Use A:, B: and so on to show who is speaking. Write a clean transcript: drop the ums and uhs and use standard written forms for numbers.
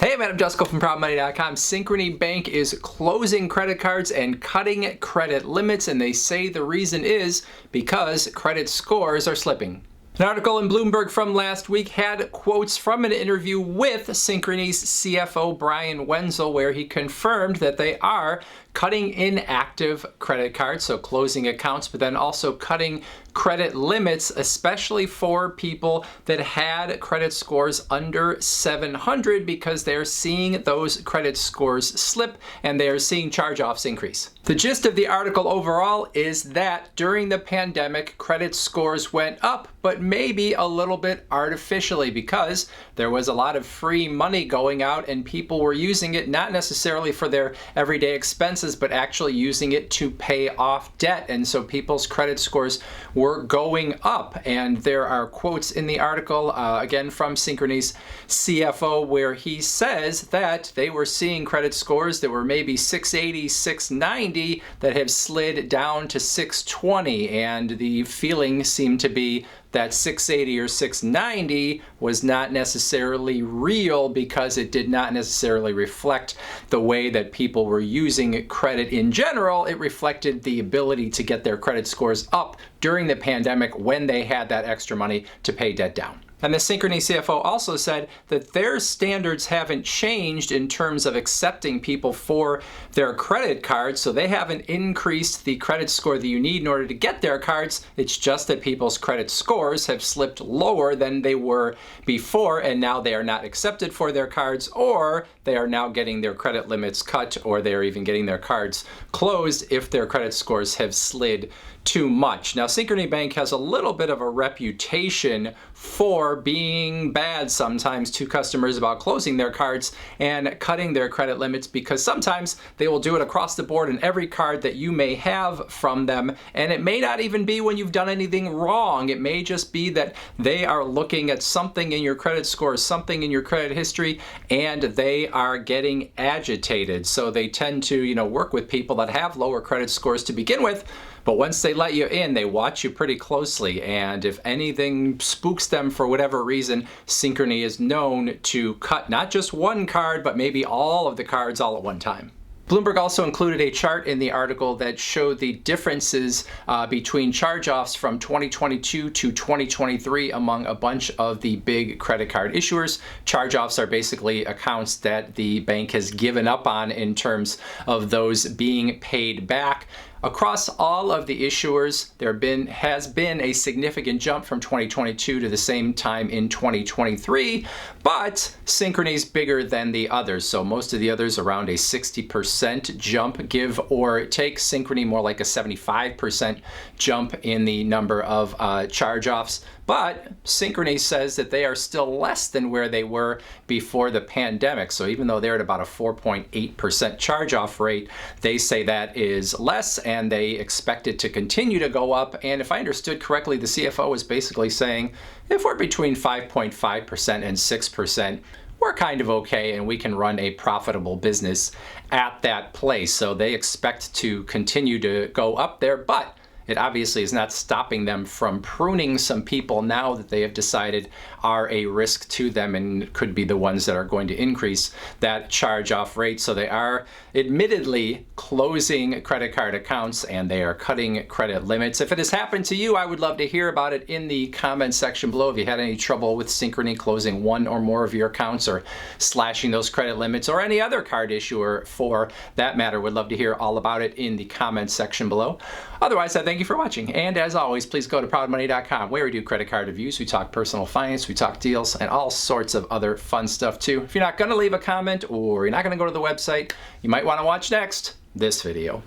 A: Hey, I'm Jusko from ProudMoney.com. Synchrony Bank is closing credit cards and cutting credit limits, and they say the reason is because credit scores are slipping. An article in Bloomberg from last week had quotes from an interview with Synchrony's CFO Brian Wenzel, where he confirmed that they are cutting inactive credit cards, so closing accounts, but then also cutting credit limits, especially for people that had credit scores under 700, because they're seeing those credit scores slip and they are seeing charge-offs increase. The gist of the article overall is that during the pandemic, credit scores went up, but maybe a little bit artificially, because there was a lot of free money going out and people were using it not necessarily for their everyday expenses, but actually using it to pay off debt. And so people's credit scores were going up. And there are quotes in the article, again from Synchrony's CFO, where he says that they were seeing credit scores that were maybe 680, 690 that have slid down to 620. And the feeling seemed to be that 680 or 690 was not necessarily real, because it did not necessarily reflect the way that people were using credit in general. It reflected the ability to get their credit scores up during the pandemic when they had that extra money to pay debt down. And the Synchrony CFO also said that their standards haven't changed in terms of accepting people for their credit cards, so they haven't increased the credit score that you need in order to get their cards. It's just that people's credit scores have slipped lower than they were before, and now they are not accepted for their cards, or they are now getting their credit limits cut, or they're even getting their cards closed if their credit scores have slid too much. Now, Synchrony Bank has a little bit of a reputation for being bad sometimes to customers about closing their cards and cutting their credit limits, because sometimes they will do it across the board in every card that you may have from them, and it may not even be when you've done anything wrong. It may just be that they are looking at something in your credit score, something in your credit history, and they are getting agitated. So they tend to, work with people that have lower credit scores to begin with. But once they let you in, they watch you pretty closely, and if anything spooks them for whatever reason, Synchrony is known to cut not just one card, but maybe all of the cards all at one time. Bloomberg also included a chart in the article that showed the differences between charge-offs from 2022 to 2023 among a bunch of the big credit card issuers. Charge-offs are basically accounts that the bank has given up on in terms of those being paid back. Across all of the issuers, there has been a significant jump from 2022 to the same time in 2023, but Synchrony's bigger than the others. So most of the others around a 60% jump, give or take. Synchrony more like a 75% jump in the number of charge-offs. But Synchrony says that they are still less than where they were before the pandemic. So even though they're at about a 4.8% charge-off rate, they say that is less, and they expect it to continue to go up. And if I understood correctly, the CFO was basically saying, if we're between 5.5% and 6%, we're kind of okay, and we can run a profitable business at that place. So they expect to continue to go up there, but it obviously is not stopping them from pruning some people now that they have decided are a risk to them and could be the ones that are going to increase that charge-off rate. So they are admittedly closing credit card accounts, and they are cutting credit limits. If it has happened to you, I would love to hear about it in the comments section below. If you had any trouble with Synchrony closing one or more of your accounts, or slashing those credit limits, or any other card issuer for that matter, would love to hear all about it in the comments section below. Otherwise, I thank you for watching, and as always, please go to ProudMoney.com, where we do credit card reviews, we talk personal finance, we talk deals, and all sorts of other fun stuff too. If you're not going to leave a comment, or you're not going to go to the website, you might want to watch next this video.